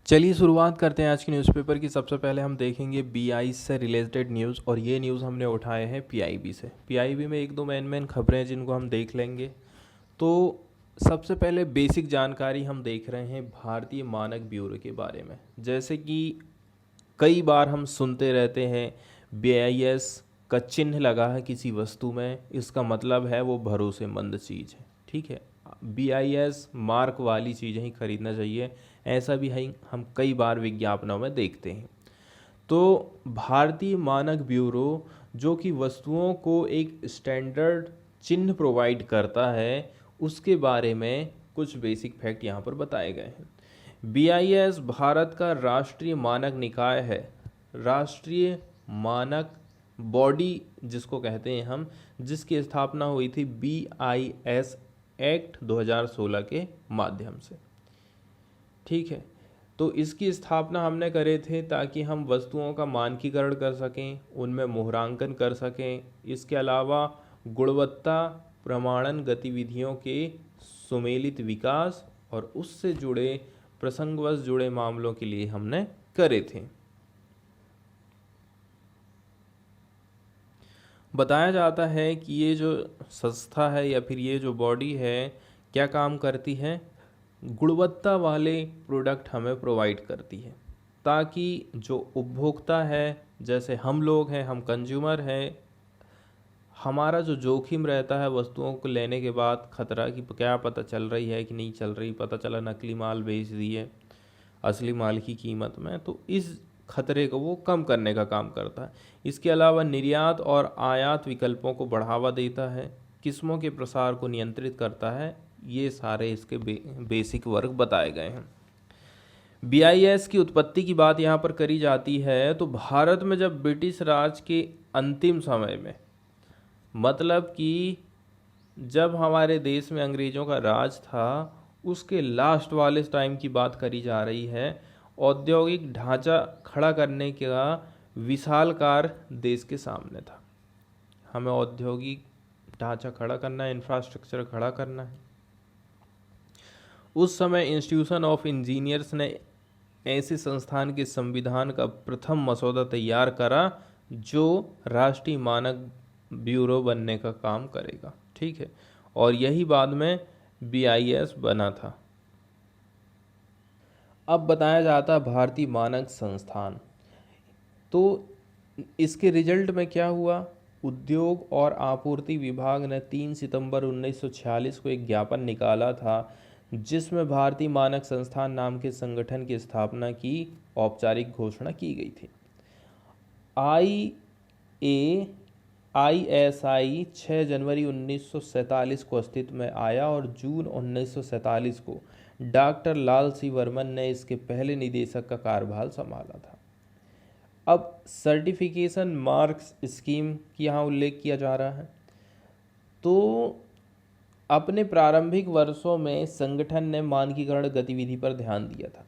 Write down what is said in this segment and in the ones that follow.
चलिए शुरुआत करते हैं आज की न्यूज़पेपर की। सबसे पहले हम देखेंगे बीआई से रिलेटेड न्यूज़, और ये न्यूज़ हमने उठाए हैं पीआईबी से। पीआईबी में एक दो मेन खबरें हैं जिनको हम देख लेंगे। तो सबसे पहले बेसिक जानकारी हम देख रहे हैं भारतीय मानक ब्यूरो के बारे में। जैसे कि कई बार हम सुनते रहते हैं बीआईएस का चिन्ह लगा है किसी वस्तु में, इसका मतलब है वो भरोसेमंद चीज़ है। ठीक है, बीआईएस मार्क वाली चीज़ें ही खरीदना चाहिए, ऐसा भी है हम कई बार विज्ञापनों में देखते हैं। तो भारतीय मानक ब्यूरो जो कि वस्तुओं को एक स्टैंडर्ड चिन्ह प्रोवाइड करता है, उसके बारे में कुछ बेसिक फैक्ट यहाँ पर बताए गए हैं। बीआईएस भारत का राष्ट्रीय मानक निकाय है, राष्ट्रीय मानक बॉडी जिसको कहते हैं हम, जिसकी स्थापना हुई थी बीआईएस एक्ट 2016 के माध्यम से। ठीक है, तो इसकी स्थापना हमने करे थे ताकि हम वस्तुओं का मानकीकरण कर सकें, उनमें मुहरांकन कर सकें। इसके अलावा गुणवत्ता प्रमाणन गतिविधियों के सुमेलित विकास और उससे जुड़े प्रसंगवश जुड़े मामलों के लिए हमने करे थे। बताया जाता है कि ये जो संस्था है या फिर ये जो बॉडी है क्या काम करती है, गुणवत्ता वाले प्रोडक्ट हमें प्रोवाइड करती है, ताकि जो उपभोक्ता है, जैसे हम लोग हैं, हम कंज्यूमर हैं, हमारा जो जोखिम रहता है वस्तुओं को लेने के बाद, खतरा कि क्या पता चल रही है कि नहीं चल रही, पता चला नकली माल बेच दिए असली माल की कीमत में, तो इस खतरे को वो कम करने का काम करता है। इसके अलावा निर्यात और आयात विकल्पों को बढ़ावा देता है, किस्मों के प्रसार को नियंत्रित करता है। ये सारे इसके बेसिक वर्क बताए गए हैं। बीआईएस की उत्पत्ति की बात यहाँ पर करी जाती है तो भारत में जब ब्रिटिश राज के अंतिम समय में, मतलब कि जब हमारे देश में अंग्रेज़ों का राज था, उसके लास्ट वाले टाइम की बात करी जा रही है। औद्योगिक ढांचा खड़ा करने का विशालकार देश के सामने था। हमें औद्योगिक ढांचा खड़ा करना है, इंफ्रास्ट्रक्चर खड़ा करना है। उस समय इंस्टीट्यूशन ऑफ इंजीनियर्स ने ऐसे संस्थान के संविधान का प्रथम मसौदा तैयार करा जो राष्ट्रीय मानक ब्यूरो बनने का काम करेगा। ठीक है, और यही बाद में बीआईएस बना था। अब बताया जाता है भारतीय मानक संस्थान, तो इसके रिजल्ट में क्या हुआ। उद्योग और आपूर्ति विभाग ने 3 सितंबर 1946 को एक ज्ञापन निकाला था जिसमें भारतीय मानक संस्थान नाम के संगठन की स्थापना की औपचारिक घोषणा की गई थी। आईएसआई 6 जनवरी 1947 को अस्तित्व में आया और जून 1947 को डॉक्टर लाल सी वर्मन ने इसके पहले निदेशक का कार्यभार संभाला था। अब सर्टिफिकेशन मार्क्स स्कीम की यहाँ उल्लेख किया जा रहा है। तो अपने प्रारंभिक वर्षों में संगठन ने मानकीकरण गतिविधि पर ध्यान दिया था।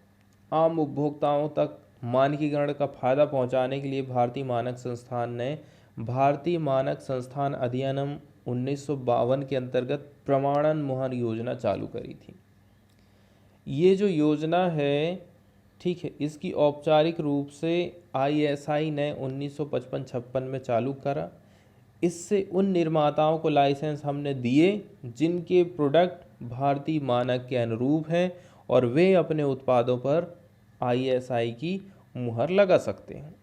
आम उपभोक्ताओं तक मानकीकरण का फायदा पहुंचाने के लिए भारतीय मानक संस्थान ने भारतीय मानक संस्थान अधिनियम 1952 के अंतर्गत प्रमाणन मुहर योजना चालू करी थी। ये जो योजना है, ठीक है, इसकी औपचारिक रूप से आईएसआई ने 1955-56 में चालू करा। इससे उन निर्माताओं को लाइसेंस हमने दिए जिनके प्रोडक्ट भारतीय मानक के अनुरूप हैं और वे अपने उत्पादों पर आईएसआई की मुहर लगा सकते हैं।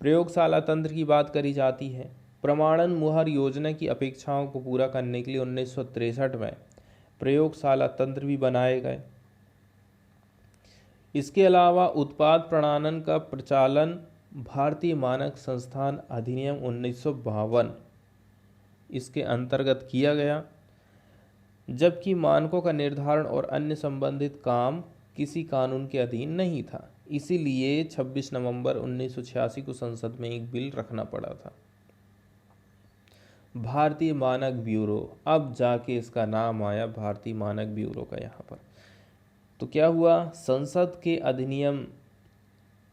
प्रयोगशाला तंत्र की बात करी जाती है। प्रमाणन मुहर योजना की अपेक्षाओं को पूरा करने के लिए 1963 में प्रयोगशाला तंत्र भी बनाए गए। इसके अलावा उत्पाद प्रमाणन का प्रचालन भारतीय मानक संस्थान अधिनियम 1952 इसके अंतर्गत किया गया, जबकि मानकों का निर्धारण और अन्य संबंधित काम किसी कानून के अधीन नहीं था। इसीलिए 26 नवंबर 1986 को संसद में एक बिल रखना पड़ा था। भारतीय मानक ब्यूरो, अब जाके इसका नाम आया भारतीय मानक ब्यूरो का यहाँ पर। तो क्या हुआ, संसद के अधिनियम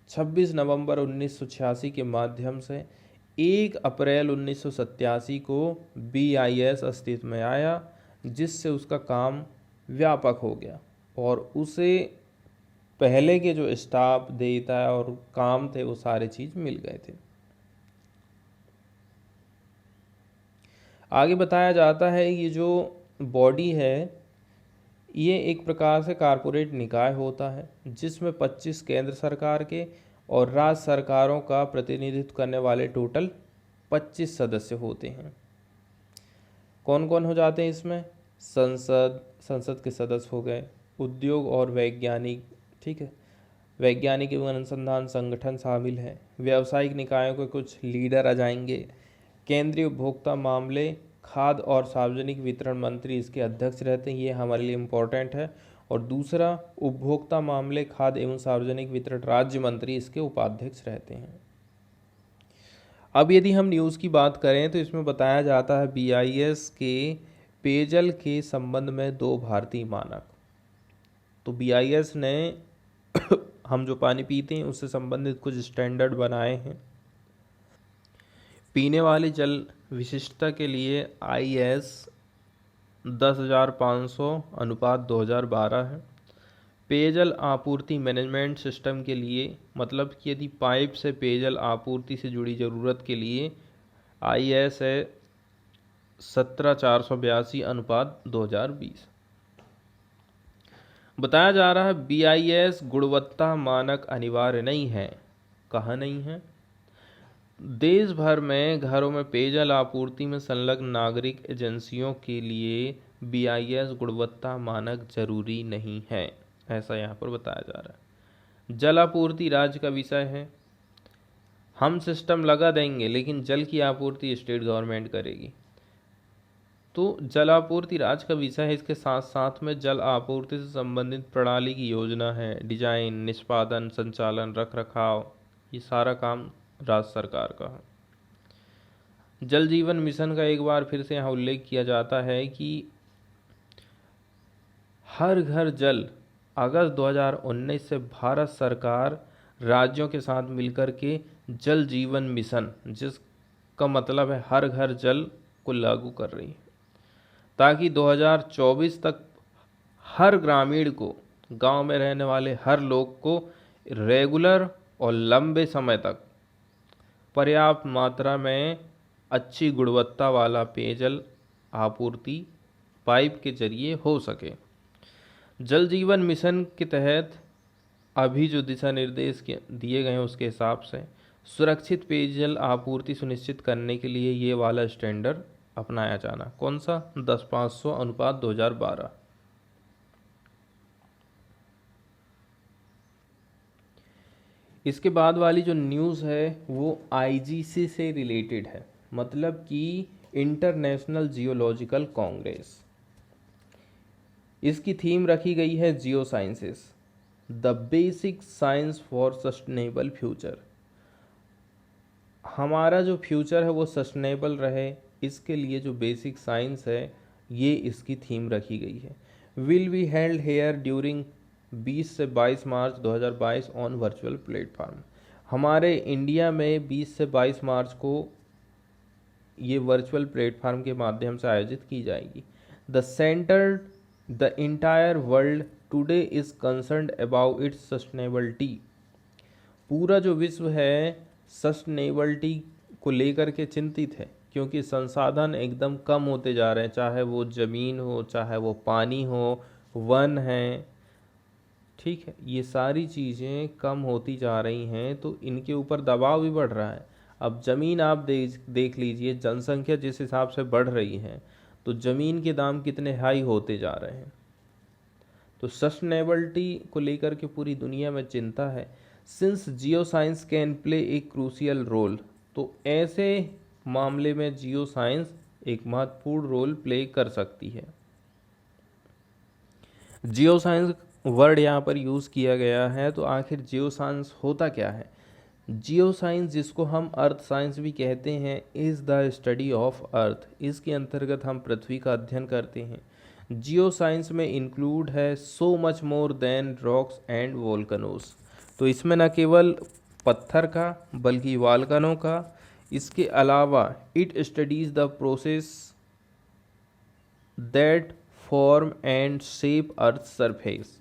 26 नवंबर 1986 के माध्यम से 1 अप्रैल 1987 को बीआईएस अस्तित्व में आया, जिससे उसका काम व्यापक हो गया और उसे पहले के जो स्टाफ डेटा और काम थे वो सारे चीज़ मिल गए थे। आगे बताया जाता है ये जो बॉडी है ये एक प्रकार से कारपोरेट निकाय होता है जिसमें 25 केंद्र सरकार के और राज्य सरकारों का प्रतिनिधित्व करने वाले टोटल 25 सदस्य होते हैं। कौन कौन हो जाते हैं इसमें? संसद के सदस्य हो गए, उद्योग और वैज्ञानिक, ठीक है, वैज्ञानिक एवं अनुसंधान संगठन शामिल हैं, व्यावसायिक निकायों के कुछ लीडर आ जाएंगे, केंद्रीय उपभोक्ता मामले, खाद्य और सार्वजनिक वितरण मंत्री इसके अध्यक्ष रहते हैं, ये हमारे लिए इम्पोर्टेंट है। और दूसरा, उपभोक्ता मामले, खाद्य एवं सार्वजनिक वितरण राज्य मंत्री इसके उपाध्यक्ष रहते हैं। अब यदि हम न्यूज़ की बात करें तो इसमें बताया जाता है BIS के पेयजल के संबंध में 2 भारतीय मानक। तो BIS ने हम जो पानी पीते हैं उससे संबंधित कुछ स्टैंडर्ड बनाए हैं। पीने वाले जल विशिष्टता के लिए IS 10,500/2012 है। पेयजल आपूर्ति मैनेजमेंट सिस्टम के लिए, मतलब कि यदि पाइप से पेयजल आपूर्ति से जुड़ी ज़रूरत के लिए IS है 17,482/2020। बताया जा रहा है BIS गुणवत्ता मानक अनिवार्य नहीं है। कहाँ नहीं है? देश भर में घरों में पेयजल आपूर्ति में संलग्न नागरिक एजेंसियों के लिए BIS गुणवत्ता मानक जरूरी नहीं है, ऐसा यहाँ पर बताया जा रहा है। जल आपूर्ति राज्य का विषय है। हम सिस्टम लगा देंगे लेकिन जल की आपूर्ति स्टेट गवर्नमेंट करेगी। तो जल आपूर्ति राज्य का विषय है। इसके साथ साथ में जल आपूर्ति से संबंधित प्रणाली की योजना है, डिजाइन, निष्पादन, संचालन, रख रखाव, ये सारा काम राज्य सरकार का है। जल जीवन मिशन का एक बार फिर से यहाँ उल्लेख किया जाता है कि हर घर जल अगस्त 2019 से भारत सरकार राज्यों के साथ मिलकर के जल जीवन मिशन, जिसका मतलब है हर घर जल, को लागू कर रही है ताकि 2024 तक हर ग्रामीण को, गांव में रहने वाले हर लोग को रेगुलर और लंबे समय तक पर्याप्त मात्रा में अच्छी गुणवत्ता वाला पेयजल आपूर्ति पाइप के जरिए हो सके। जल जीवन मिशन के तहत अभी जो दिशा निर्देश दिए गए हैं उसके हिसाब से सुरक्षित पेयजल आपूर्ति सुनिश्चित करने के लिए ये वाला स्टैंडर्ड अपनाया जाना। कौन सा? 10/500/2012। इसके बाद वाली जो न्यूज़ है वो IGC से रिलेटेड है, मतलब कि इंटरनेशनल जियोलॉजिकल कांग्रेस। इसकी थीम रखी गई है geosciences, the basic science for sustainable future. हमारा जो फ्यूचर है वो सस्टेनेबल रहे, इसके लिए जो बेसिक साइंस है ये इसकी थीम रखी गई है। Will be held here during 20 से 22 मार्च 2022 ऑन वर्चुअल प्लेटफार्म। हमारे इंडिया में 20 से 22 मार्च को ये वर्चुअल प्लेटफार्म के माध्यम से आयोजित की जाएगी। The entire world today is concerned about it's sustainability. पूरा जो विश्व है सस्टेनेबिलिटी को लेकर के चिंतित है, क्योंकि संसाधन एकदम कम होते जा रहे हैं, चाहे वो ज़मीन हो, चाहे वो पानी हो, वन है, ठीक है, ये सारी चीज़ें कम होती जा रही हैं, तो इनके ऊपर दबाव भी बढ़ रहा है। अब ज़मीन आप देख लीजिए, जनसंख्या जिस हिसाब से बढ़ रही है तो ज़मीन के दाम कितने हाई होते जा रहे हैं। तो सस्टेनेबिलिटी को लेकर के पूरी दुनिया में चिंता है। Since geo science can play a crucial role, तो ऐसे मामले में जियो साइंस एक महत्वपूर्ण रोल प्ले कर सकती है। जियो साइंस वर्ड यहाँ पर यूज़ किया गया है, तो आखिर जियो साइंस होता क्या है? जियो साइंस, जिसको हम अर्थ साइंस भी कहते हैं, is the study of earth. इसके अंतर्गत हम पृथ्वी का अध्ययन करते हैं। जियो साइंस में इंक्लूड है so much more than rocks and volcanoes. तो इसमें न केवल पत्थर का बल्कि वॉल्कनों का, इसके अलावा it studies the process that form and shape earth surface.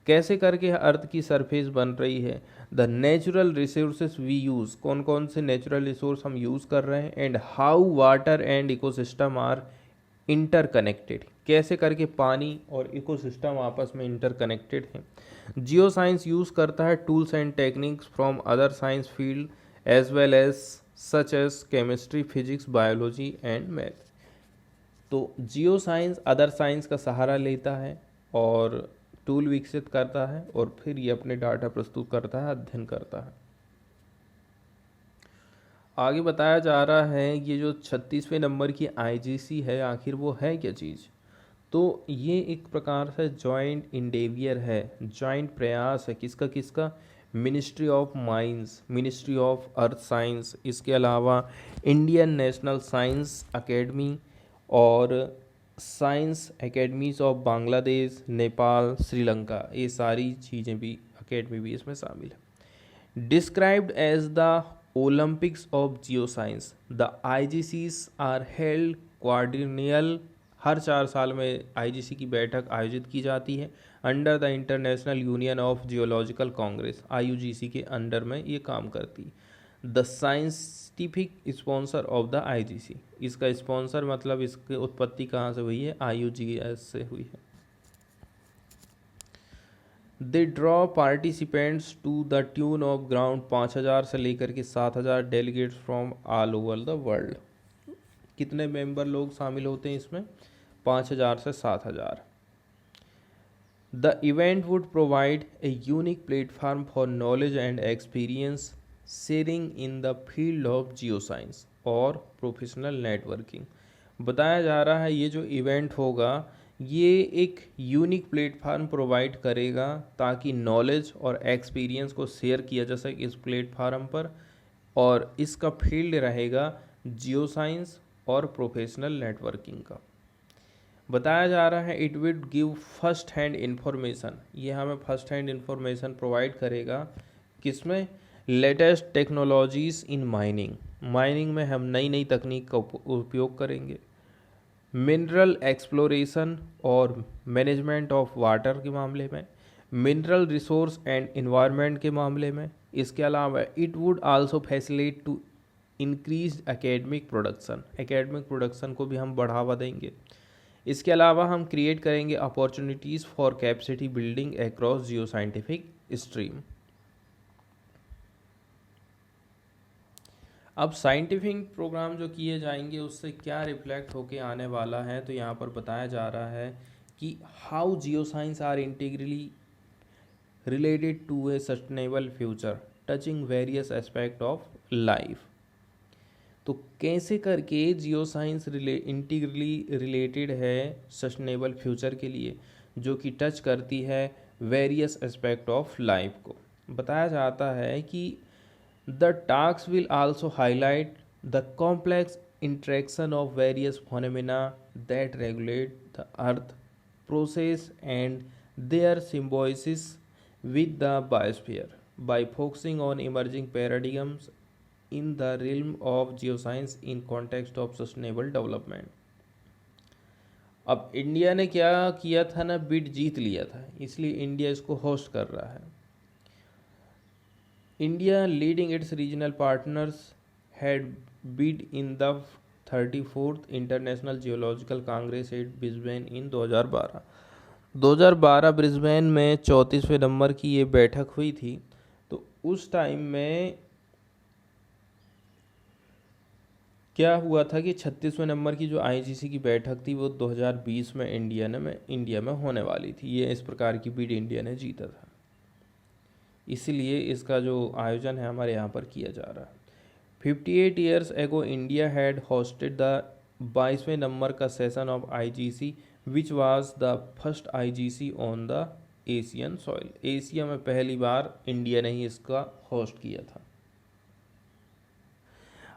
कैसे करके अर्थ की सरफेस बन रही है, the natural resources we use, कौन कौन से नेचुरल रिसोर्स हम यूज़ कर रहे हैं, and how water and ecosystem are interconnected, कैसे करके पानी और इकोसिस्टम आपस में इंटरकनेक्टेड हैं। जियो साइंस यूज़ करता है tools and techniques from other science field as well as such as chemistry, physics, biology and math. तो जियो साइंस अदर साइंस का सहारा लेता है और टूल विकसित करता है और फिर ये अपने डाटा प्रस्तुत करता है, अध्ययन करता है। आगे बताया जा रहा है ये जो 36वें नंबर की आईजीसी है, आखिर वो है क्या चीज़। तो ये एक प्रकार से जॉइंट इंडेवियर है, जॉइंट प्रयास है, किसका किसका, ministry of mines, ministry of earth science, इसके अलावा इंडियन नेशनल साइंस एकेडमी और science academies of Bangladesh, Nepal, Sri Lanka, ये सारी चीज़ें भी, एकेडमी भी इसमें शामिल है। Described as the Olympics of geo science, the IGCs are held quadrennial, हर 4 साल में आईजीसी की बैठक आयोजित की जाती है under the international union of geological congress, IUGC के अंडर में ये काम करती है। The scientific sponsor of the IGC, इसका स्पॉन्सर मतलब इसकी उत्पत्ति कहाँ से हुई है, आईयूजीएस से हुई है। They draw participants to the tune of ground 5,000 से लेकर के 7,000 delegates from all over the world. कितने मेंबर लोग शामिल होते हैं इसमें, 5,000 से 7,000। The event would provide a unique platform for knowledge and experience sharing in the field of Jio science और प्रोफेशनल नेटवर्किंग। बताया जा रहा है ये जो इवेंट होगा ये एक यूनिक प्लेटफार्म प्रोवाइड करेगा ताकि नॉलेज और एक्सपीरियंस को शेयर किया जा सके इस प्लेटफार्म पर, और इसका फील्ड रहेगा जियो साइंस और प्रोफेशनल नेटवर्किंग का। बताया जा रहा है it will give first hand information, ये हमें फर्स्ट हैंड इंफॉर्मेशन प्रोवाइड करेगा किसमें, latest technologies in mining, mining में हम नई नई तकनीक का उपयोग करेंगे, मिनरल एक्सप्लोरेशन और मैनेजमेंट ऑफ वाटर के मामले में, मिनरल रिसोर्स एंड इन्वायरमेंट के मामले में। इसके अलावा it would also facilitate to increase academic production, academic production को भी हम बढ़ावा देंगे। इसके अलावा हम क्रिएट करेंगे opportunities for capacity building across Jio scientific stream. अब साइंटिफिक प्रोग्राम जो किए जाएंगे उससे क्या रिफ्लेक्ट होके आने वाला है, तो यहाँ पर बताया जा रहा है कि how geoscience are integrally related to a sustainable future touching various aspect of life. तो कैसे करके जियो साइंस इंटीग्रली रिलेटेड है सस्टेनेबल फ्यूचर के लिए, जो कि टच करती है वेरियस एस्पेक्ट ऑफ लाइफ को। बताया जाता है कि the task will also highlight the complex interaction of various phenomena that regulate the earth process and their symbiosis with the biosphere by focusing on emerging paradigms in the realm of geoscience in context of sustainable development। अब India ने क्या किया था ना, bid जीत लिया था, इसलिए India इसको होस्ट कर रहा है। India leading its regional partners had bid in the 34th international geological congress at Brisbane in 2012 Brisbane में 34वें नंबर की ये बैठक हुई थी। तो उस टाइम में क्या हुआ था कि 36वें नंबर की जो आईजीसी की बैठक थी वो 2020 में इंडिया में होने वाली थी। ये इस प्रकार की बिड इंडिया ने जीता था, इसीलिए इसका जो आयोजन है हमारे यहाँ पर किया जा रहा है। 58 years ago India had hosted the 22वें नंबर का session of IGC which was the first IGC on the Asian soil. Asia में पहली बार इंडिया ने ही इसका होस्ट किया था।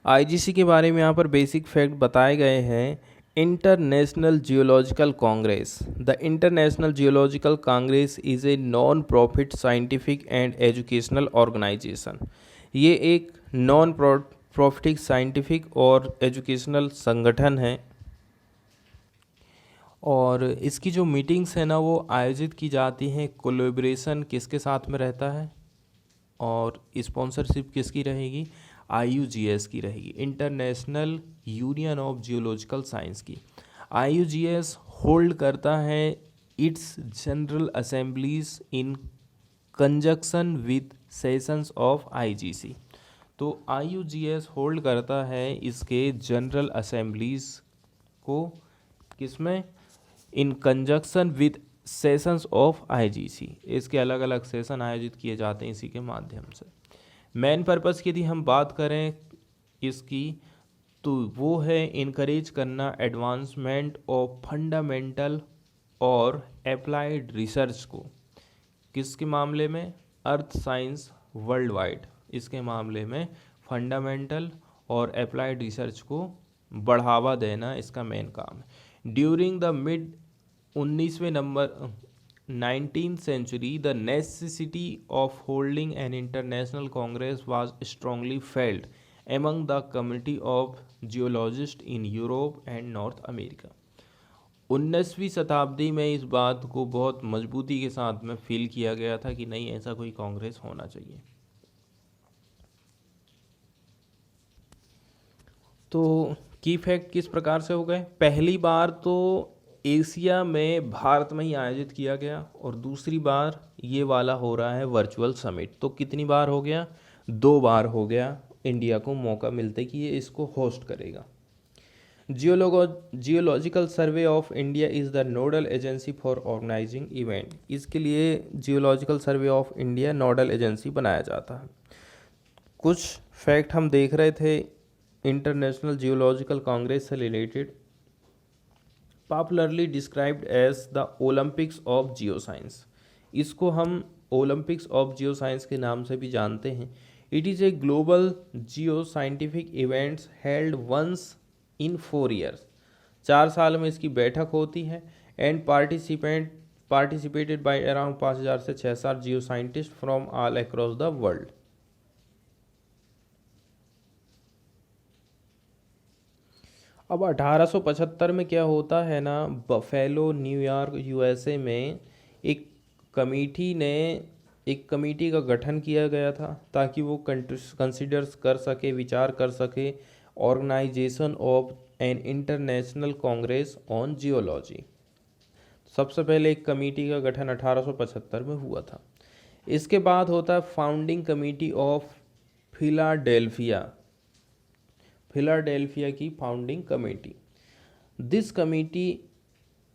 आईजीसी के बारे में यहाँ पर बेसिक फैक्ट बताए गए हैं। International geological congress, the international geological congress is a non profit scientific and educational organisation. ये एक नॉन प्रॉफिट साइंटिफिक और एजुकेशनल संगठन है और इसकी जो मीटिंग्स है ना वो आयोजित की जाती हैं, कोलैबोरेशन किसके साथ में रहता है और स्पॉन्सरशिप किसकी रहेगी, IUGS की रहेगी, international union of geological science की। IUGS होल्ड करता है it's general assemblies in conjunction with sessions of IGC। तो IUGS होल्ड करता है इसके जनरल असेंबलीज को किसमें, इन conjunction with sessions of IGC। इसके अलग अलग सेशन आयोजित किए जाते हैं इसी के माध्यम से। मेन पर्पस की यदि हम बात करें इसकी, तो वो है इनकरेज करना एडवांसमेंट ऑफ फंडामेंटल और अप्लाइड रिसर्च को, किसके मामले में, अर्थ साइंस वर्ल्ड वाइड, इसके मामले में फंडामेंटल और अप्लाइड रिसर्च को बढ़ावा देना इसका मेन काम है। ड्यूरिंग द मिड 19वें number 19th century, the necessity of holding an international congress was strongly felt among the community of geologists in Europe and North America। 19वीं शताब्दी में इस बात को बहुत मजबूती के साथ में फील किया गया था कि नहीं, ऐसा कोई कांग्रेस होना चाहिए। तो की फैक्ट किस प्रकार से हो गए, पहली बार तो एशिया में भारत में ही आयोजित किया गया और दूसरी बार ये वाला हो रहा है वर्चुअल समिट। तो कितनी बार हो गया, 2 बार हो गया इंडिया को मौका मिलते कि ये इसको होस्ट करेगा। Geological survey of India is the nodal agency for organising event. इसके लिए geological survey of India nodal agency बनाया जाता है। कुछ फैक्ट हम देख रहे थे इंटरनेशनल जियोलॉजिकल कांग्रेस से related, popularly described as the Olympics of Jio science. इसको हम ओलंपिक्स ऑफ जियो साइंस के नाम से भी जानते हैं। It is a global geo scientific events held once in 4 years. 4 साल में इसकी बैठक होती है। एंड पार्टिसिपेटेड बाय अराउंड 5000 से 6000 जियो scientist from all across the world. अब 1875 में क्या होता है ना, बफेलो न्यूयॉर्क USA में एक कमेटी का गठन किया गया था ताकि वो कंसिडर्स कर सके, विचार कर सके organisation of an international congress on geology. सबसे पहले एक कमेटी का गठन 1875 में हुआ था। इसके बाद होता है फाउंडिंग कमेटी ऑफ फिलाडेल्फिया की founding committee. This committee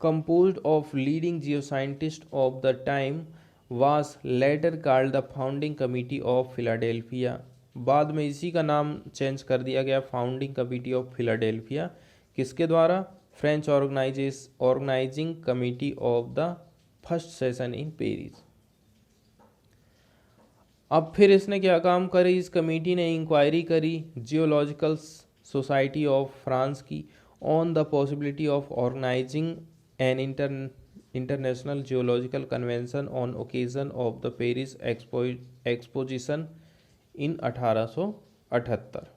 composed of leading geoscientists of the time was later called the founding committee of Philadelphia। बाद में इसी का नाम चेंज कर दिया गया फाउंडिंग कमेटी ऑफ फिलाडेल्फिया। किसके द्वारा, French organising committee of the first session in Paris. अब फिर इसने क्या काम करी, इस कमेटी ने इंक्वायरी करी जियोलॉजिकल सोसाइटी ऑफ फ्रांस की on the possibility of organizing an international geological convention on occasion of the Paris exposition in 1878।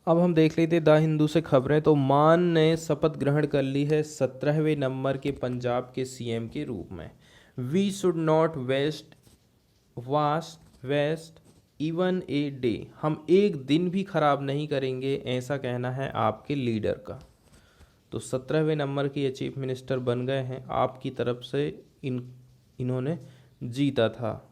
अब हम देख लेते द हिंदू से खबरें। तो मान ने शपथ ग्रहण कर ली है 17वें नंबर के पंजाब के CM के रूप में। We should not waste even a day. हम एक दिन भी खराब नहीं करेंगे, ऐसा कहना है आपके लीडर का। तो 17वें नंबर के ये चीफ मिनिस्टर बन गए हैं, आपकी तरफ से इन्होंने जीता था।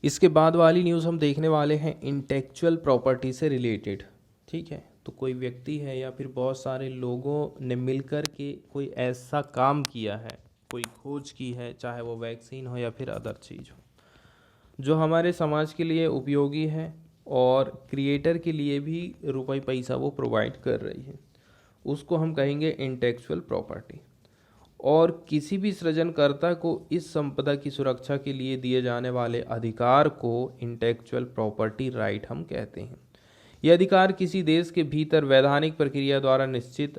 इसके बाद वाली न्यूज़ हम देखने वाले हैं इंटेलेक्चुअल प्रॉपर्टी से रिलेटेड। ठीक है, तो कोई व्यक्ति है या फिर बहुत सारे लोगों ने मिलकर के कोई ऐसा काम किया है, कोई खोज की है, चाहे वो वैक्सीन हो या फिर अदर चीज़ हो, जो हमारे समाज के लिए उपयोगी है और क्रिएटर के लिए भी रुपए पैसा वो प्रोवाइड कर रही है, उसको हम कहेंगे इंटेलेक्चुअल प्रॉपर्टी। और किसी भी सृजनकर्ता को इस संपदा की सुरक्षा के लिए दिए जाने वाले अधिकार को इंटेलेक्चुअल प्रॉपर्टी राइट हम कहते हैं। ये अधिकार किसी देश के भीतर वैधानिक प्रक्रिया द्वारा निश्चित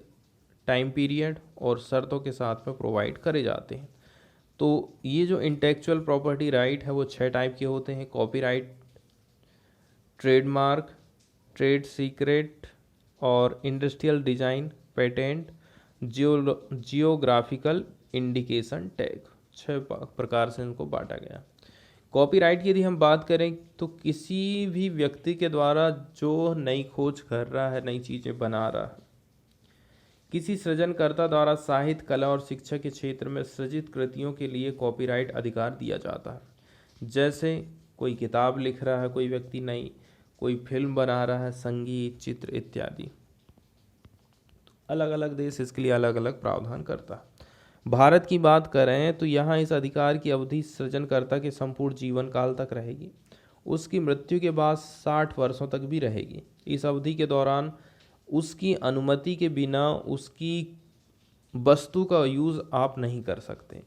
टाइम पीरियड और शर्तों के साथ में प्रोवाइड करे जाते हैं। तो ये जो इंटेलेक्चुअल प्रॉपर्टी राइट है वो 6 टाइप के होते हैं। कॉपीराइट, ट्रेडमार्क, ट्रेड सीक्रेट और industrial design, patent, geographical indication tag, 6 प्रकार से इनको बांटा गया। कॉपीराइट की यदि हम बात करें तो किसी भी व्यक्ति के द्वारा जो नई खोज कर रहा है, नई चीज़ें बना रहा है, किसी सृजनकर्ता द्वारा साहित्य, कला और शिक्षा के क्षेत्र में सृजित कृतियों के लिए कॉपीराइट अधिकार दिया जाता है। जैसे कोई किताब लिख रहा है कोई व्यक्ति नई, कोई फिल्म बना रहा है, संगीत, चित्र इत्यादि। अलग अलग देश इसके लिए अलग अलग प्रावधान करता है। भारत की बात करें तो यहाँ इस अधिकार की अवधि सृजनकर्ता के संपूर्ण जीवन काल तक रहेगी। उसकी मृत्यु के बाद 60 वर्षों तक भी रहेगी। इस अवधि के दौरान उसकी अनुमति के बिना उसकी वस्तु का यूज़ आप नहीं कर सकते,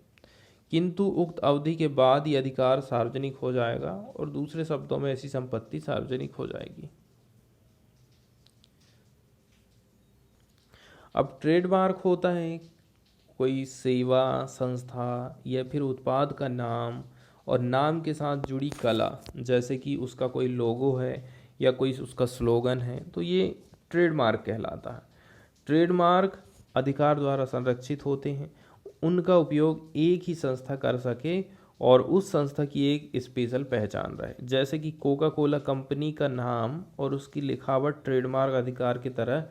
किंतु उक्त अवधि के बाद ये अधिकार सार्वजनिक हो जाएगा और दूसरे शब्दों में ऐसी संपत्ति सार्वजनिक हो जाएगी। अब ट्रेडमार्क होता है कोई सेवा, संस्था या फिर उत्पाद का नाम और नाम के साथ जुड़ी कला, जैसे कि उसका कोई लोगो है या कोई उसका स्लोगन है, तो ये ट्रेडमार्क कहलाता है। ट्रेडमार्क अधिकार द्वारा संरक्षित होते हैं, उनका उपयोग एक ही संस्था कर सके और उस संस्था की एक स्पेशल पहचान रहे। जैसे कि कोका कोला कंपनी का नाम और उसकी लिखावट ट्रेडमार्क अधिकार की तरह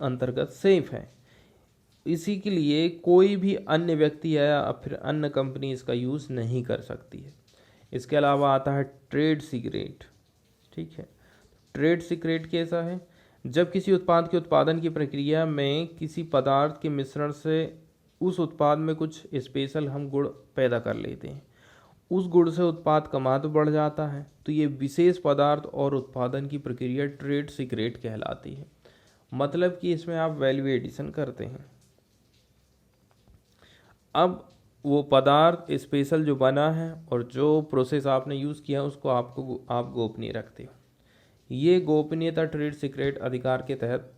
अंतर्गत सेफ है। इसी के लिए कोई भी अन्य व्यक्ति या फिर अन्य कंपनी इसका यूज़ नहीं कर सकती है। इसके अलावा आता है ट्रेड सीक्रेट। ठीक है, ट्रेड सीक्रेट कैसा है? जब किसी उत्पाद के उत्पादन की प्रक्रिया में किसी पदार्थ के मिश्रण से उस उत्पाद में कुछ स्पेशल हम गुण पैदा कर लेते हैं, उस गुण से उत्पाद का महत्व बढ़ जाता है, तो ये विशेष पदार्थ और उत्पादन की प्रक्रिया ट्रेड सीक्रेट कहलाती है। मतलब कि इसमें आप वैल्यू एडिशन करते हैं। अब वो पदार्थ स्पेशल जो बना है और जो प्रोसेस आपने यूज़ किया उसको आप गोपनीय रखते हो। ये गोपनीयता ट्रेड सीक्रेट अधिकार के तहत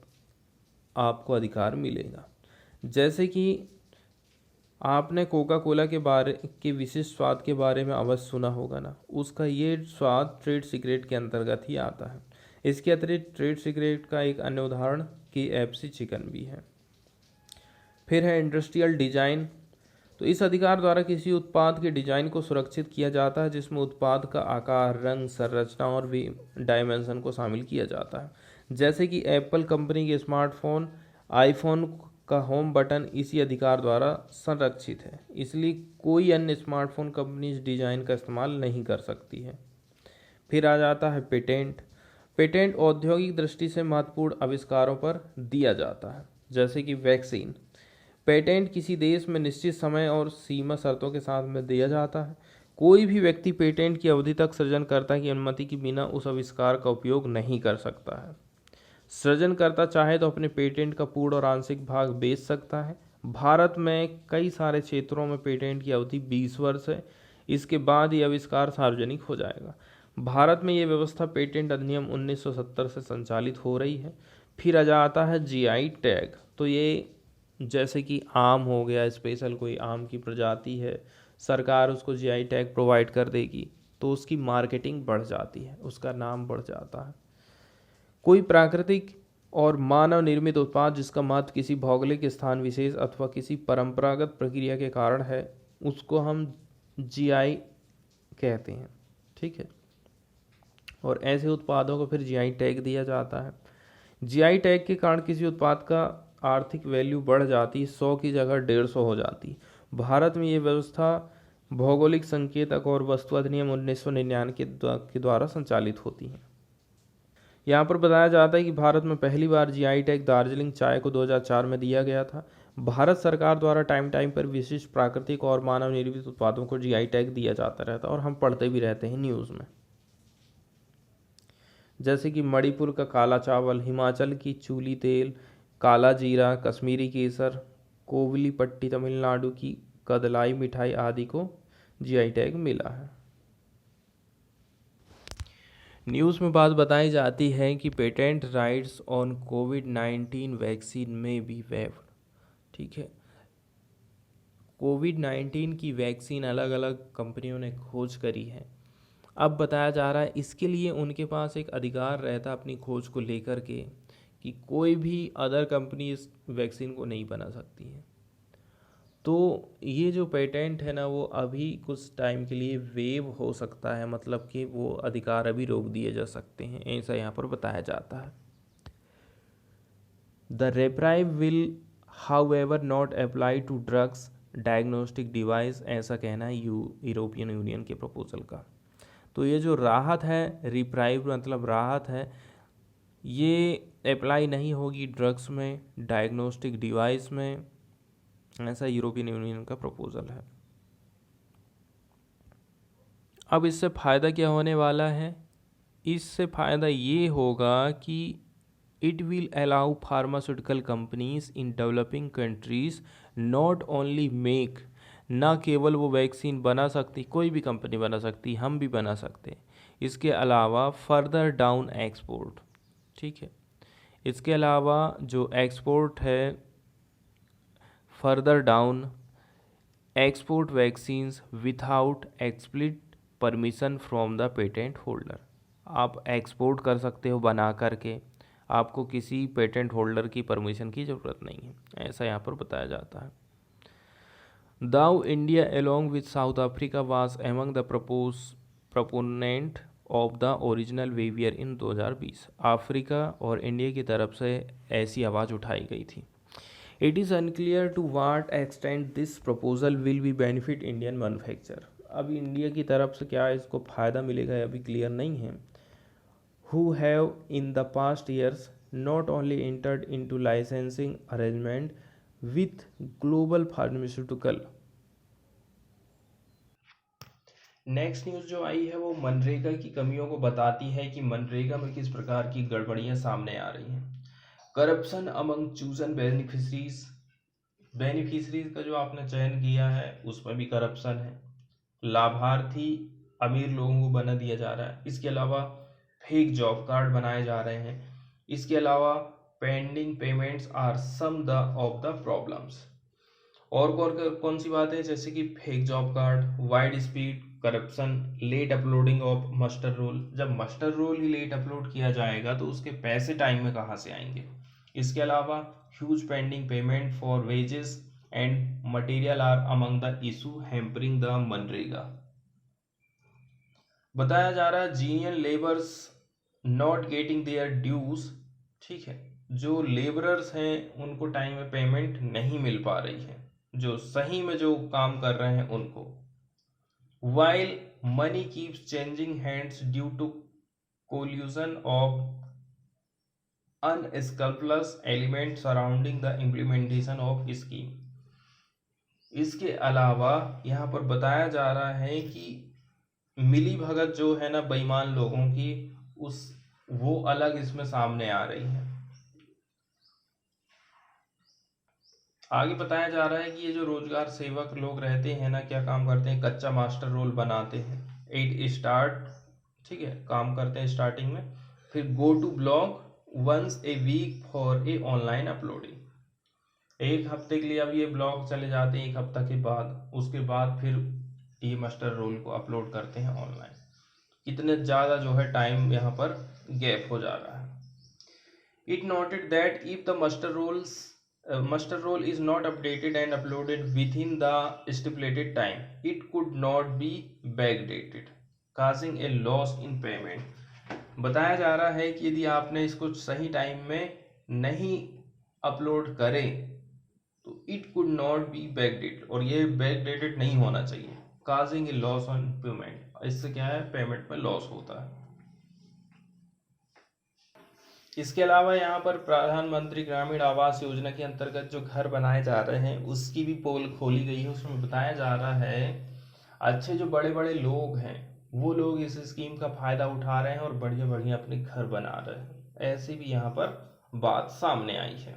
आपको अधिकार मिलेगा। जैसे कि आपने कोका कोला के विशिष्ट स्वाद के बारे में अवश्य सुना होगा ना, उसका ये स्वाद ट्रेड सीक्रेट के अंतर्गत ही आता है। इसके अतिरिक्त ट्रेड सीक्रेट का एक अन्य उदाहरण KFC चिकन भी है। फिर है इंडस्ट्रियल डिजाइन। तो इस अधिकार द्वारा किसी उत्पाद के डिजाइन को सुरक्षित किया जाता है जिसमें उत्पाद का आकार, रंग, संरचना और भी डायमेंशन को शामिल किया जाता है। जैसे कि एप्पल कंपनी के स्मार्टफोन आईफोन का होम बटन इसी अधिकार द्वारा संरक्षित है, इसलिए कोई अन्य स्मार्टफोन कंपनी इस डिजाइन का इस्तेमाल नहीं कर सकती है। फिर आ जाता है पेटेंट। पेटेंट औद्योगिक दृष्टि से महत्वपूर्ण आविष्कारों पर दिया जाता है, जैसे कि वैक्सीन। पेटेंट किसी देश में निश्चित समय और सीमा शर्तों के साथ में दिया जाता है। कोई भी व्यक्ति पेटेंट की अवधि तक सृजनकर्ता की अनुमति के बिना उस आविष्कार का उपयोग नहीं कर सकता है। सृजनकर्ता चाहे तो अपने पेटेंट का पूर्ण और आंशिक भाग बेच सकता है। भारत में कई सारे क्षेत्रों में पेटेंट की अवधि 20 वर्ष है। इसके बाद ये आविष्कार सार्वजनिक हो जाएगा। भारत में ये व्यवस्था पेटेंट अधिनियम 1970 से संचालित हो रही है। फिर आ जाता है GI टैग। तो ये जैसे कि आम हो गया, स्पेशल कोई आम की प्रजाति है, सरकार उसको GI टैग प्रोवाइड कर देगी तो उसकी मार्केटिंग बढ़ जाती है, उसका नाम बढ़ जाता है। कोई प्राकृतिक और मानव निर्मित उत्पाद जिसका महत्व किसी भौगोलिक स्थान विशेष अथवा किसी परंपरागत प्रक्रिया के कारण है, उसको हम GI कहते हैं। ठीक है, और ऐसे उत्पादों को फिर GI टैग दिया जाता है। GI टैग के कारण किसी उत्पाद का आर्थिक वैल्यू बढ़ जाती, 100 की जगह 150 हो जाती। भारत में ये व्यवस्था भौगोलिक संकेतक और वस्तु अधिनियम 1999 के द्वारा संचालित होती है। यहाँ पर बताया जाता है कि भारत में पहली बार GI टैग दार्जिलिंग चाय को 2004 में दिया गया था। भारत सरकार द्वारा टाइम टाइम पर विशिष्ट प्राकृतिक और मानव निर्मित उत्पादों को GI टैग दिया जाता रहता है और हम पढ़ते भी रहते हैं न्यूज़ में। जैसे कि मणिपुर का काला चावल, हिमाचल की चूली तेल, काला जीरा, कश्मीरी केसर, कोवली पट्टी तमिलनाडु की कदलाई मिठाई आदि को GI टैग मिला है। न्यूज़ में बात बताई जाती है कि patent rights on covid vaccine में भी वेव्ड। ठीक है, कोविड-19 की वैक्सीन अलग अलग कंपनियों ने खोज करी है अब बताया जा रहा है इसके लिए उनके पास एक अधिकार रहता अपनी खोज को लेकर के कि कोई भी अदर कंपनी इस वैक्सीन को नहीं बना सकती है। तो ये जो पेटेंट है ना वो अभी कुछ टाइम के लिए वेव हो सकता है, मतलब कि वो अधिकार अभी रोक दिए जा सकते हैं, ऐसा यहाँ पर बताया जाता है। The reprieve will however not apply to drugs diagnostic device, ऐसा कहना है यूरोपियन यूनियन के प्रपोजल का। तो ये जो राहत है, रिप्राइव मतलब राहत है, ये अप्लाई नहीं होगी ड्रग्स में, डायग्नोस्टिक डिवाइस में, ऐसा यूरोपियन यूनियन का प्रपोजल है। अब इससे फ़ायदा क्या होने वाला है? इससे फ़ायदा ये होगा कि it will allow pharmaceutical companies in developing countries not only make, ना केवल वो वैक्सीन बना सकती, कोई भी कंपनी बना सकती, हम भी बना सकते, इसके अलावा फर्दर डाउन एक्सपोर्ट, ठीक है, इसके अलावा जो एक्सपोर्ट है further down export vaccines without explicit permission from the patent holder. आप एक्सपोर्ट कर सकते हो बना करके, आपको किसी पेटेंट होल्डर की परमिशन की ज़रूरत नहीं है, ऐसा यहाँ पर बताया जाता है। Though India along with South Africa was among the proponent of the original waiver in 2020। Africa और इंडिया की तरफ से ऐसी आवाज़ उठाई गई थी। It is unclear to what extent this proposal will be benefit Indian manufacture. अभी इंडिया की तरफ से क्या इसको फ़ायदा मिलेगा अभी क्लियर नहीं है। who have in the past years not only entered into licensing arrangement with global pharmaceutical। Next news जो आई है वो मनरेगा की कमियों को बताती है कि मनरेगा में किस प्रकार की गड़बड़ियां सामने आ रही हैं। Corruption among chosen beneficiaries, beneficiaries का जो आपने चयन किया है उसमें भी करप्शन है। लाभार्थी अमीर लोगों को बना दिया जा रहा है। इसके अलावा फेक जॉब कार्ड बनाए जा रहे हैं। इसके अलावा pending payments are some the of the problems. और कौन सी बात है, जैसे कि fake job card, widespread corruption, late uploading of muster roll. जब मस्टर रोल ही लेट अपलोड किया जाएगा तो उसके पैसे टाइम में कहाँ से आएंगे। इसके अलावा huge pending payment for wages and material are among the issue hampering the मनरेगा। बताया जा रहा है genuine labours not getting their dues, ठीक है, जो लेबरर्स हैं उनको टाइम में पेमेंट नहीं मिल पा रही है, जो सही में जो काम कर रहे हैं उनको। While money keeps changing hands due to collusion of unscrupulous element surrounding the implementation of scheme. इसके अलावा यहाँ पर बताया जा रहा है कि मिली भगत जो है ना बेईमान लोगों की, उस वो अलग इसमें सामने आ रही है। आगे बताया जा रहा है कि ये जो रोजगार सेवक लोग रहते हैं ना, क्या काम करते हैं, कच्चा मास्टर रोल बनाते हैं। एट स्टार्ट, ठीक है, काम करते हैं स्टार्टिंग में, फिर go to block once a week for a online uploading. एक हफ्ते के लिए अब ये ब्लॉग चले जाते हैं, एक हफ्ता के बाद, उसके बाद फिर ये मास्टर रोल को अपलोड करते हैं ऑनलाइन। कितने ज़्यादा जो है टाइम यहाँ पर गैप हो जा रहा है। It noted that if the master role is not updated and uploaded within the stipulated time, it could not be backdated, causing a loss in payment। बताया जा रहा है कि यदि आपने इसको सही टाइम में नहीं अपलोड करे तो it could not be backdated, और ये बैकडेटेड नहीं होना चाहिए, causing a loss on payment। इससे क्या है, पेमेंट में लॉस होता है। इसके अलावा यहाँ पर प्रधानमंत्री ग्रामीण आवास योजना के अंतर्गत जो घर बनाए जा रहे हैं उसकी भी पोल खोली गई है। उसमें बताया जा रहा है अच्छे जो बड़े बड़े लोग हैं वो लोग इस स्कीम का फायदा उठा रहे हैं और बढ़िया बढ़िया अपने घर बना रहे हैं, ऐसी भी यहाँ पर बात सामने आई है।